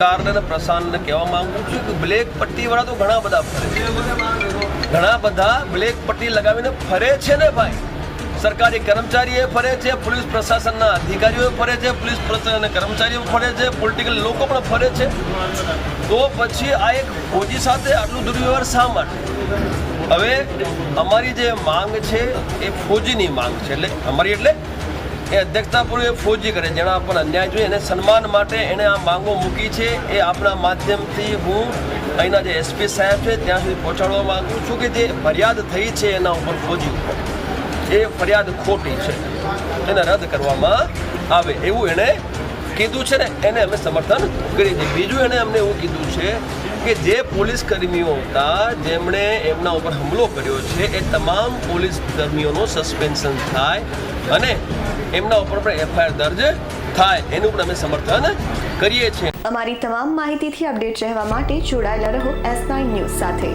સરકારને પ્રશાસનને કહેવા માંગુ છું કે બ્લેક પટ્ટીવાળા તો ઘણા બધા ફરે છે, ઘણા બધા બ્લેક પટ્ટી લગાવીને ફરે છે ને ભાઈ. સરકારી કર્મચારીઓ ફરે છે, પોલીસ પ્રશાસનના અધિકારીઓ ફરે છે, પોલીસ પ્રશાસનના કર્મચારીઓ ફરે છે, પોલિટિકલ લોકો પણ ફરે છે. તો પછી આ એક ફોજી સાથે આટલું દુર્વ્યવહાર શા માટે? હવે અમારી જે માંગ છે એ ફોજીની માંગ છે, એટલે અમારી એટલે એ અધ્યક્ષતાપૂર્વક ફોજી કરે, જેના પણ અન્યાય જોઈએ એને સન્માન માટે એણે આ માંગો મૂકી છે. એ આપણા માધ્યમથી હું અહીંના જે એસપી સાહેબ છે ત્યાં સુધી પહોંચાડવા માગું છું કે જે ફરિયાદ થઈ છે એના ઉપર ફોજી ઉપર એ ફરિયાદ ખોટી છે, એને રદ કરવામાં આવે એવું એણે કીધું છે ને, એને અમે સમર્થન કરી દઈએ. બીજું એણે અમને એવું કીધું છે કે જે પોલીસ કર્મીઓ હતા જેમણે એમના ઉપર હુમલો કર્યો છે એ તમામ પોલીસ કર્મીઓનું સસ્પેન્શન થાય અને એમના ઉપર પણ એફઆઈઆર દર્જ થાય, એનું પણ અમે સમર્થન કરીએ છીએ. અમારી તમામ માહિતીથી અપડેટ રહેવા માટે જોડાયેલા રહો S9 ન્યૂઝ સાથે.